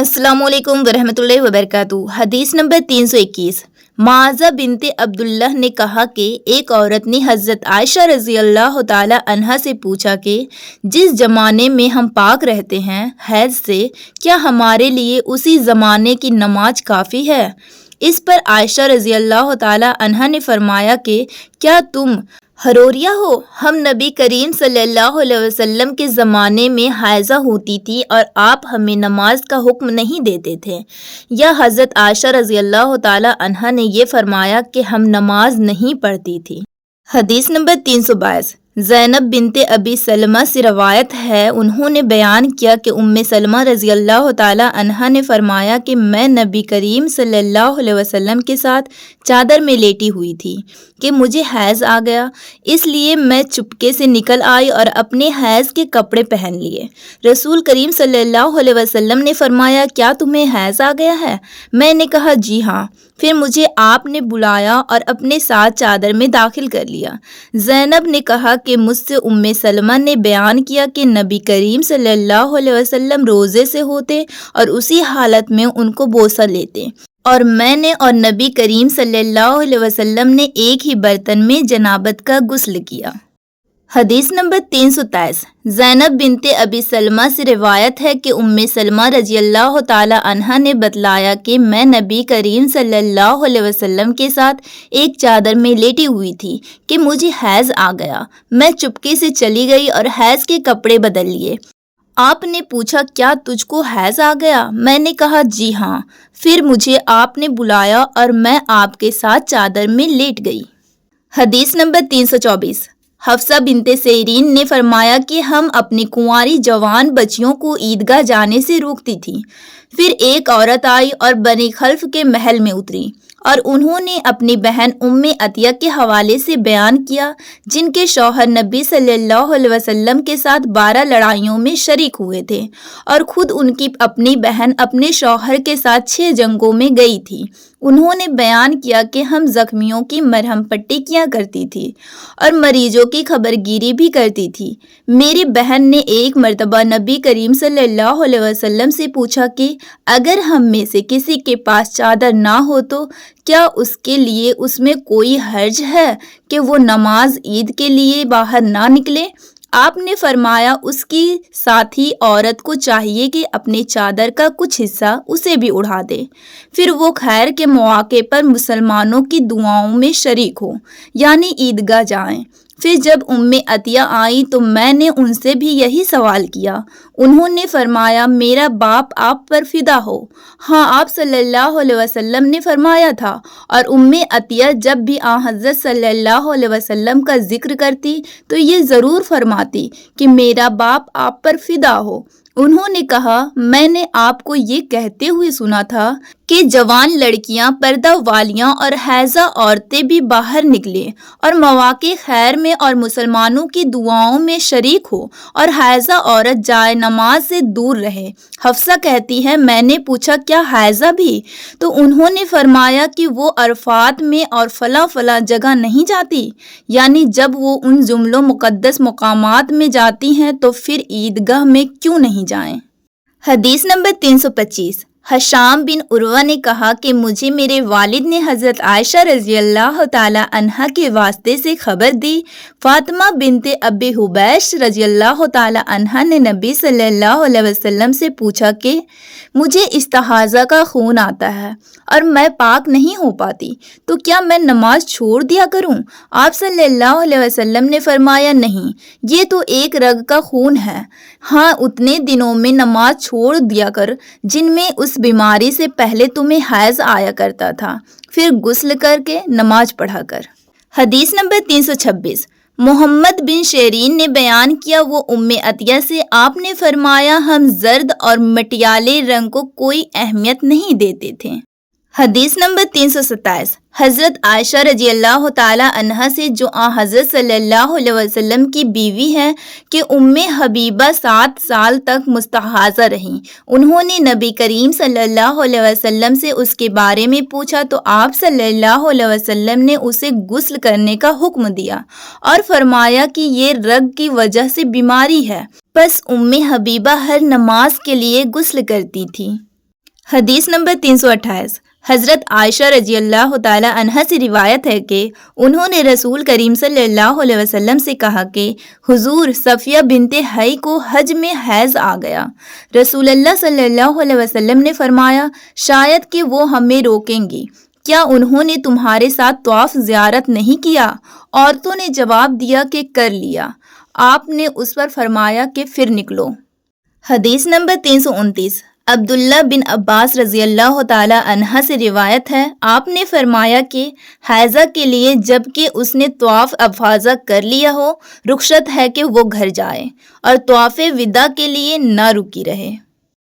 السلام علیکم ورحمۃ اللہ وبرکاتہ۔ حدیث نمبر 321۔ معاذہ بنت عبداللہ نے کہا کہ ایک عورت نے حضرت عائشہ رضی اللہ تعالی عنہا سے پوچھا کہ جس زمانے میں ہم پاک رہتے ہیں حیض سے، کیا ہمارے لیے اسی زمانے کی نماز کافی ہے؟ اس پر عائشہ رضی اللہ تعالی عنہا نے فرمایا کہ کیا تم حروریہ ہو؟ ہم نبی کریم صلی اللہ علیہ وسلم کے زمانے میں حائضہ ہوتی تھی اور آپ ہمیں نماز کا حکم نہیں دیتے تھے، یا حضرت عائشہ رضی اللہ تعالی عنہا نے یہ فرمایا کہ ہم نماز نہیں پڑھتی تھی۔ حدیث نمبر 322۔ زینب بنت ابی سلمہ سے روایت ہے، انہوں نے بیان کیا کہ ام سلمہ رضی اللہ تعالی عنہا نے فرمایا کہ میں نبی کریم صلی اللہ علیہ وسلم کے ساتھ چادر میں لیٹی ہوئی تھی کہ مجھے حیض آ گیا، اس لیے میں چپکے سے نکل آئی اور اپنے حیض کے کپڑے پہن لیے۔ رسول کریم صلی اللہ علیہ وسلم نے فرمایا، کیا تمہیں حیض آ گیا ہے؟ میں نے کہا جی ہاں۔ پھر مجھے آپ نے بلایا اور اپنے ساتھ چادر میں داخل کر لیا۔ زینب نے کہا کہ مجھ سے ام سلمہ نے بیان کیا کہ نبی کریم صلی اللہ علیہ وسلم روزے سے ہوتے اور اسی حالت میں ان کو بوسہ لیتے، اور میں نے اور نبی کریم صلی اللہ علیہ وسلم نے ایک ہی برتن میں جنابت کا غسل کیا۔ حدیث نمبر 323۔ زینب بنت ابی سلمہ سے روایت ہے کہ ام سلمہ رضی اللہ تعالی عنہا نے بتلایا کہ میں نبی کریم صلی اللہ علیہ وسلم کے ساتھ ایک چادر میں لیٹی ہوئی تھی کہ مجھے حیض آ گیا۔ میں چپکے سے چلی گئی اور حیض کے کپڑے بدل لیے۔ آپ نے پوچھا، کیا تجھ کو حیض آ گیا؟ میں نے کہا جی ہاں۔ پھر مجھے آپ نے بلایا اور میں آپ کے ساتھ چادر میں لیٹ گئی۔ حدیث نمبر 324۔ حفصہ بنت سیرین نے فرمایا کہ ہم اپنی کنواری جوان بچیوں کو عیدگاہ جانے سے روکتی تھیں۔ پھر ایک عورت آئی اور بنی خلف کے محل میں اتری، اور انہوں نے اپنی بہن ام عطیہ کے حوالے سے بیان کیا، جن کے شوہر نبی صلی اللہ علیہ وسلم کے ساتھ 12 لڑائیوں میں شریک ہوئے تھے، اور خود ان کی اپنی بہن اپنے شوہر کے ساتھ 6 جنگوں میں گئی تھی۔ انہوں نے بیان کیا کہ ہم زخمیوں کی مرہم پٹی کیا کرتی تھی اور مریضوں کی خبرگیری بھی کرتی تھی۔ میری بہن نے ایک مرتبہ نبی کریم صلی اللہ علیہ وسلم سے پوچھا کہ اگر ہم میں سے کسی کے پاس چادر نہ ہو تو کیا اس کے لیے اس میں کوئی حرج ہے کہ وہ نماز عید کے لیے باہر نہ نکلے؟ آپ نے فرمایا، اس کی ساتھی عورت کو چاہیے کہ اپنے چادر کا کچھ حصہ اسے بھی اڑا دے، پھر وہ خیر کے مواقع پر مسلمانوں کی دعاؤں میں شریک ہو، یعنی عیدگاہ جائیں۔ پھر جب ام عطیہ آئیں تو میں نے ان سے بھی یہی سوال کیا۔ انہوں نے فرمایا، میرا باپ آپ پر فدا ہو۔ ہاں، آپ صلی اللہ علیہ وسلم نے فرمایا تھا۔ اور ام عطیہ جب بھی حضرت صلی اللہ علیہ وسلم کا ذکر کرتی تو یہ ضرور فرماتی کہ میرا باپ آپ پر فدا ہو۔ انہوں نے کہا، میں نے آپ کو یہ کہتے ہوئے سنا تھا کہ جوان لڑکیاں، پردہ والیاں اور حائضہ عورتیں بھی باہر نکلیں اور مواقع خیر میں اور مسلمانوں کی دعاؤں میں شریک ہو، اور حائضہ عورت جائے نماز سے دور رہے۔ حفصہ کہتی ہے، میں نے پوچھا، کیا حائضہ بھی؟ تو انہوں نے فرمایا کہ وہ عرفات میں اور فلاں فلاں جگہ نہیں جاتی، یعنی جب وہ ان جملوں مقدس مقامات میں جاتی ہیں تو پھر عیدگاہ میں کیوں نہیں جائیں؟ حدیث نمبر 325۔ ہشام بن عروہ نے کہا کہ مجھے میرے والد نے حضرت عائشہ رضی اللہ تعالی عنہا کے واسطے سے خبر دی، فاطمہ بنت ابی حبیش رضی اللہ تعالی عنہا نے نبی صلی اللہ علیہ وسلم سے پوچھا کہ مجھے استحاضہ کا خون آتا ہے اور میں پاک نہیں ہو پاتی، تو کیا میں نماز چھوڑ دیا کروں؟ آپ صلی اللہ علیہ وسلم نے فرمایا، نہیں، یہ تو ایک رگ کا خون ہے۔ ہاں، اتنے دنوں میں نماز چھوڑ دیا کر جن میں اس بیماری سے پہلے تمہیں حیض آیا کرتا تھا، پھر غسل کر کے نماز پڑھا کر۔ حدیث نمبر 326۔ محمد بن شیرین نے بیان کیا، وہ ام عطیہ سے آپ نے فرمایا، ہم زرد اور مٹیالے رنگ کو کوئی اہمیت نہیں دیتے تھے۔ حدیث نمبر 327۔ حضرت عائشہ رضی اللہ تعالی عنہا سے، جو حضرت صلی اللہ علیہ وسلم کی بیوی ہے، کہ ام حبیبہ 7 سال تک مستحاضہ رہیں۔ انہوں نے نبی کریم صلی اللہ علیہ وسلم سے اس کے بارے میں پوچھا تو آپ صلی اللہ علیہ وسلم نے اسے غسل کرنے کا حکم دیا اور فرمایا کہ یہ رگ کی وجہ سے بیماری ہے۔ بس ام حبیبہ ہر نماز کے لیے غسل کرتی تھی۔ حدیث نمبر 328 حضرت عائشہ رضی اللہ تعالی عنہا سے روایت ہے کہ انہوں نے رسول کریم صلی اللہ علیہ وسلم سے کہا کہ حضور صفیہ بنت حی کو حج میں حیض آ گیا۔ رسول اللہ صلی اللہ علیہ وسلم نے فرمایا شاید کہ وہ ہمیں روکیں گی، کیا انہوں نے تمہارے ساتھ طواف زیارت نہیں کیا؟ عورتوں نے جواب دیا کہ کر لیا۔ آپ نے اس پر فرمایا کہ پھر نکلو۔ حدیث نمبر 329 عبداللہ بن عباس رضی اللہ تعالی عنہ سے روایت ہے، آپ نے فرمایا کہ حیضہ کے لیے جب کہ اس نے طواف افاضہ کر لیا ہو رخصت ہے کہ وہ گھر جائے اور طواف وداع کے لیے نہ رکی رہے۔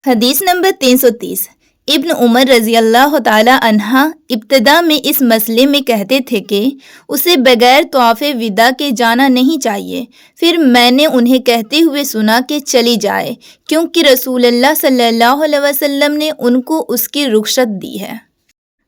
حدیث نمبر 330 ابن عمر رضی اللہ تعالی عنہ ابتدا میں اس مسئلے میں کہتے تھے کہ اسے بغیر طواف وداع کے جانا نہیں چاہیے، پھر میں نے انہیں کہتے ہوئے سنا کہ چلی جائے، کیونکہ رسول اللہ صلی اللہ علیہ وسلم نے ان کو اس کی رخصت دی ہے۔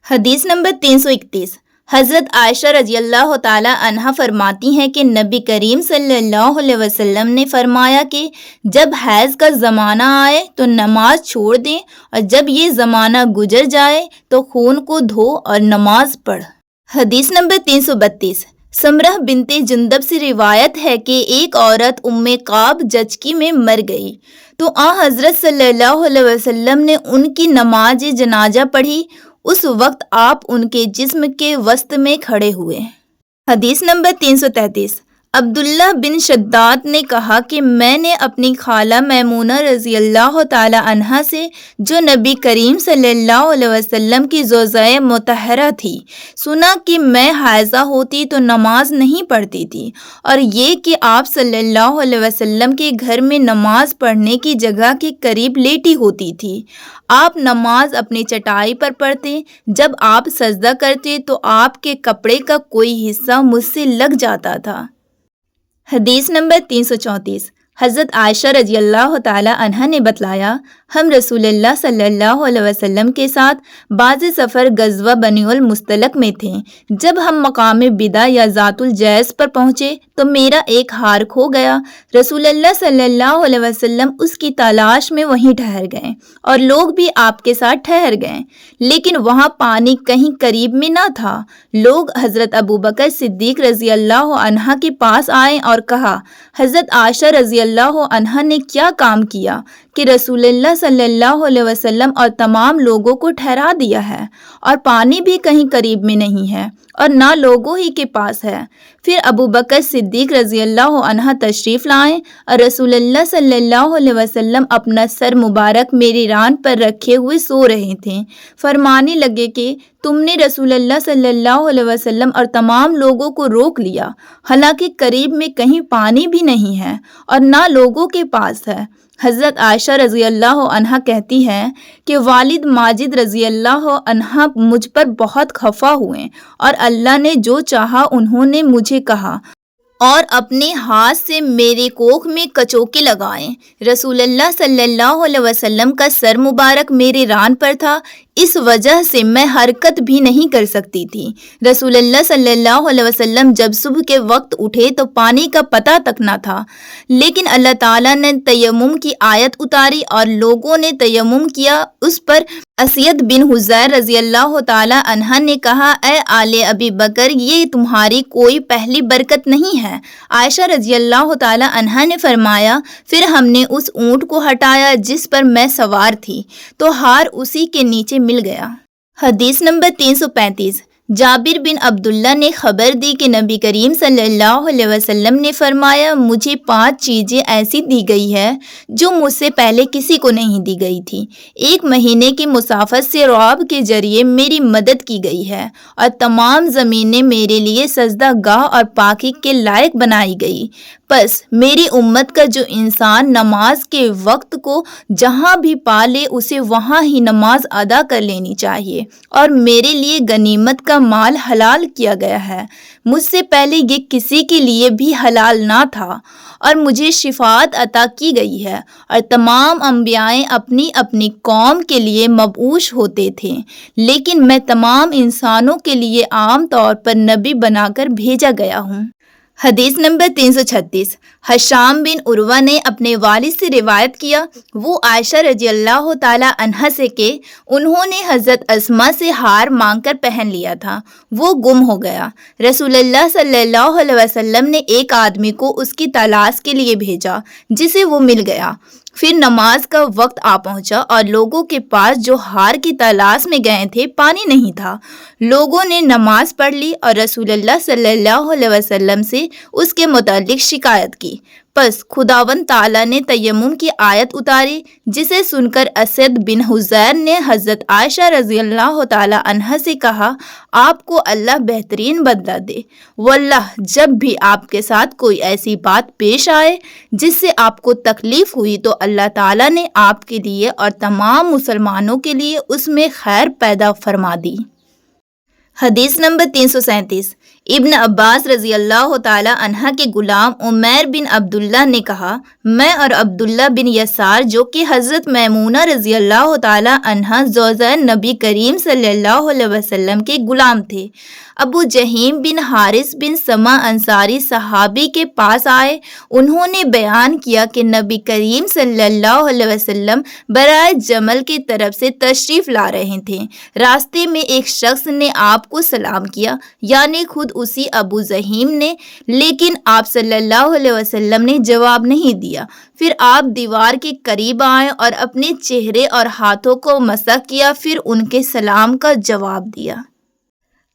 حدیث نمبر 331 حضرت عائشہ رضی اللہ تعالی عنہا فرماتی ہیں کہ نبی کریم صلی اللہ علیہ وسلم نے فرمایا کہ جب حیض کا زمانہ آئے تو نماز چھوڑ دیں اور جب یہ زمانہ گزر جائے تو خون کو دھو اور نماز پڑھ۔ حدیث نمبر 332 سمرہ بنت جندب سے روایت ہے کہ ایک عورت ام قاب جچکی میں مر گئی تو حضرت صلی اللہ علیہ وسلم نے ان کی نماز جنازہ پڑھی، اس وقت آپ ان کے جسم کے وسط میں کھڑے ہوئے۔ حدیث نمبر 333 عبداللہ بن شداد نے کہا کہ میں نے اپنی خالہ میمونہ رضی اللہ تعالی عنہا سے جو نبی کریم صلی اللہ علیہ وسلم کی زوجہ مطہرہ تھی سنا کہ میں حائضہ ہوتی تو نماز نہیں پڑھتی تھی، اور یہ کہ آپ صلی اللہ علیہ وسلم کے گھر میں نماز پڑھنے کی جگہ کے قریب لیٹی ہوتی تھی۔ آپ نماز اپنی چٹائی پر پڑھتے، جب آپ سجدہ کرتے تو آپ کے کپڑے کا کوئی حصہ مجھ سے لگ جاتا تھا۔ حدیث نمبر 334 حضرت عائشہ رضی اللہ تعالی عنہا نے بتلایا ہم رسول اللہ صلی اللہ علیہ وسلم کے ساتھ بعض سفر غزوہ بنی المستلق میں تھے۔ جب ہم مقام بدا یا ذات الجیس پر پہنچے تو میرا ایک ہار کھو گیا۔ رسول اللہ صلی اللہ علیہ وسلم اس کی تلاش میں وہیں ٹھہر گئے اور لوگ بھی آپ کے ساتھ ٹھہر گئے، لیکن وہاں پانی کہیں قریب میں نہ تھا۔ لوگ حضرت ابوبکر صدیق رضی اللہ عنہ کے پاس آئے اور کہا حضرت عائشہ رضی اللہ عنہ نے کیا کام کیا کہ رسول اللہ صلی اللہ علیہ وسلم اور تمام لوگوں کو ٹھہرا دیا ہے، اور پانی بھی کہیں قریب میں نہیں ہے اور نہ لوگوں ہی کے پاس ہے۔ پھر ابوبکر صدیق رضی اللہ عنہ تشریف لائے اور رسول اللہ صلی اللہ علیہ وسلم اپنا سر مبارک میری ران پر رکھے ہوئے سو رہے تھے۔ فرمانے لگے کہ تم نے رسول اللہ صلی اللہ علیہ وسلم اور تمام لوگوں کو روک لیا، حالانکہ قریب میں کہیں پانی بھی نہیں ہے اور نہ لوگوں کے پاس ہے۔ حضرت عائشہ رضی اللہ عنہا کہتی ہے کہ والد ماجد رضی اللہ عنہ مجھ پر بہت خفا ہوئے اور اللہ نے جو چاہا انہوں نے مجھے کہا اور اپنے ہاتھ سے میرے کوکھ میں کچوکے لگائیں۔ رسول اللہ صلی اللہ علیہ وسلم کا سر مبارک میرے ران پر تھا، اس وجہ سے میں حرکت بھی نہیں کر سکتی تھی۔ رسول اللہ صلی اللہ علیہ وسلم جب صبح کے وقت اٹھے تو پانی کا پتہ تک نہ تھا، لیکن اللہ تعالیٰ نے تیمم کی آیت اتاری اور لوگوں نے تیمم کیا۔ اس پر اسید بن حذیر رضی اللہ تعالی عنہ نے کہا اے آل ابی بکر، یہ تمہاری کوئی پہلی برکت نہیں ہے۔ عائشہ رضی اللہ تعالی عنہ نے فرمایا پھر ہم نے اس اونٹ کو ہٹایا جس پر میں سوار تھی تو ہار اسی کے نیچے مل گیا۔ حدیث نمبر 335 جابر بن عبداللہ نے خبر دی کہ نبی کریم صلی اللہ علیہ وسلم نے فرمایا مجھے 5 چیزیں ایسی دی گئی ہے جو مجھ سے پہلے کسی کو نہیں دی گئی تھی۔ 1 مہینے کی مسافت سے رعب کے ذریعے میری مدد کی گئی ہے اور تمام زمینیں میرے لیے سجدہ گاہ اور پاکی کے لائق بنائی گئی۔ پس میری امت کا جو انسان نماز کے وقت کو جہاں بھی پا لے اسے وہاں ہی نماز ادا کر لینی چاہیے، اور میرے لیے غنیمت کا مال حلال کیا گیا ہے، مجھ سے پہلے یہ کسی کے لیے بھی حلال نہ تھا، اور مجھے شفاعت عطا کی گئی ہے، اور تمام انبیاء اپنی اپنی قوم کے لیے مبعوث ہوتے تھے، لیکن میں تمام انسانوں کے لیے عام طور پر نبی بنا کر بھیجا گیا ہوں۔ حدیث نمبر 336 حشام بن عروہ نے اپنے والد سے روایت کیا، وہ عائشہ رضی اللہ تعالی عنہا سے کہ انہوں نے حضرت اسماء سے ہار مانگ کر پہن لیا تھا، وہ گم ہو گیا۔ رسول اللہ صلی اللہ علیہ وسلم نے ایک آدمی کو اس کی تلاش کے لیے بھیجا جسے وہ مل گیا۔ پھر نماز کا وقت آ پہنچا اور لوگوں کے پاس جو ہار کی تلاش میں گئے تھے پانی نہیں تھا۔ لوگوں نے نماز پڑھ لی اور رسول اللہ صلی اللہ علیہ وسلم سے اس کے متعلق شکایت کی۔ پس خداوند تعالیٰ نے تیمم کی آیت اتاری، جسے سن کر اسد بن حضیر نے حضرت عائشہ رضی اللہ تعالی عنہا سے کہا، آپ کو اللہ بہترین بدلہ دے، واللہ جب بھی آپ کے ساتھ کوئی ایسی بات پیش آئے جس سے آپ کو تکلیف ہوئی تو اللہ تعالیٰ نے آپ کے لیے اور تمام مسلمانوں کے لیے اس میں خیر پیدا فرما دی۔ حدیث نمبر 337 ابن عباس رضی اللہ تعالی عنہ کے غلام عمیر بن عبداللہ نے کہا، میں اور عبداللہ بن یسار جو کہ حضرت میمونہ رضی اللہ تعالی عنہ زوجہ نبی کریم صلی اللہ علیہ وسلم کے غلام تھے، ابو جہیم بن حارث بن سما انصاری صحابی کے پاس آئے۔ انہوں نے بیان کیا کہ نبی کریم صلی اللہ علیہ وسلم برائے جمل کی طرف سے تشریف لا رہے تھے۔ راستے میں ایک شخص نے آپ کو سلام کیا، یعنی خود اسی ابو جہیم نے، لیکن آپ صلی اللہ علیہ وسلم نے جواب نہیں دیا۔ پھر آپ دیوار کے قریب آئے اور اپنے چہرے اور ہاتھوں کو مسح کیا، پھر ان کے سلام کا جواب دیا۔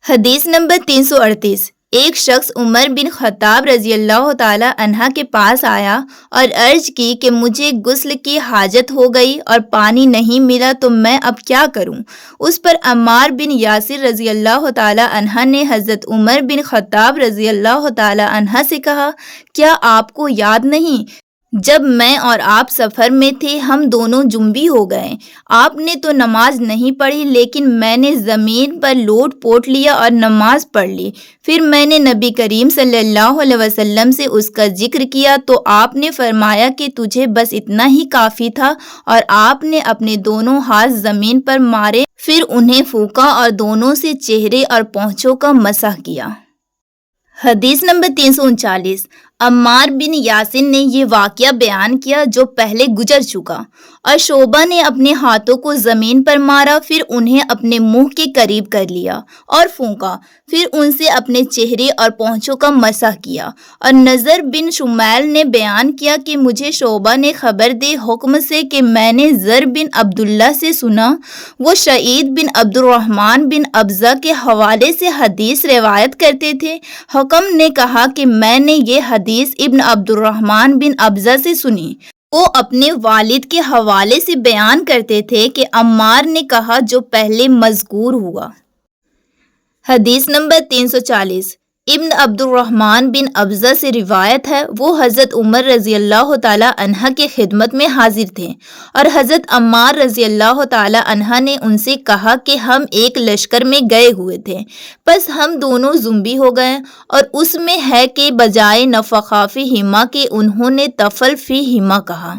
حدیث نمبر 338 ایک شخص عمر بن خطاب رضی اللہ تعالی عنہ کے پاس آیا اور عرض کی کہ مجھے غسل کی حاجت ہو گئی اور پانی نہیں ملا تو میں اب کیا کروں؟ اس پر عمار بن یاسر رضی اللہ تعالی عنہ نے حضرت عمر بن خطاب رضی اللہ تعالی عنہ سے کہا، کیا آپ کو یاد نہیں جب میں اور آپ سفر میں تھے ہم دونوں جنبی ہو گئے، آپ نے تو نماز نہیں پڑھی لیکن میں نے زمین پر لوٹ پوٹ لیا اور نماز پڑھ لی۔ پھر میں نے نبی کریم صلی اللہ علیہ وسلم سے اس کا ذکر کیا تو آپ نے فرمایا کہ تجھے بس اتنا ہی کافی تھا، اور آپ نے اپنے دونوں ہاتھ زمین پر مارے، پھر انہیں پھونکا اور دونوں سے چہرے اور پونچھوں کا مسح کیا۔ حدیث نمبر 339 عمار بن یاسر نے یہ واقعہ بیان کیا جو پہلے گزر چکا، اور شعبہ نے اپنے ہاتھوں کو زمین پر مارا، پھر انہیں اپنے منہ کے قریب کر لیا اور پھونکا، پھر ان سے اپنے چہرے اور پونچھوں کا مسح کیا۔ اور نضر بن شمیل نے بیان کیا کہ مجھے شعبہ نے خبر دی حکم سے کہ میں نے زر بن عبداللہ سے سنا، وہ شعید بن عبد الرحمن بن ابزہ کے حوالے سے حدیث روایت کرتے تھے۔ حکم نے کہا کہ میں نے یہ حدیث ابن عبد الرحمن بن ابزہ سے سنی، وہ اپنے والد کے حوالے سے بیان کرتے تھے کہ عمار نے کہا جو پہلے مذکور ہوا۔ حدیث نمبر 340 ابن عبد الرحمن بن ابزہ سے روایت ہے، وہ حضرت عمر رضی اللہ تعالی عنہ کے خدمت میں حاضر تھے، اور حضرت عمار رضی اللہ تعالی عنہ نے ان سے کہا کہ ہم ایک لشکر میں گئے ہوئے تھے، پس ہم دونوں زمبی ہو گئے، اور اس میں ہے کہ بجائے نفخ فی ہما کے انہوں نے طفل فی ہما کہا۔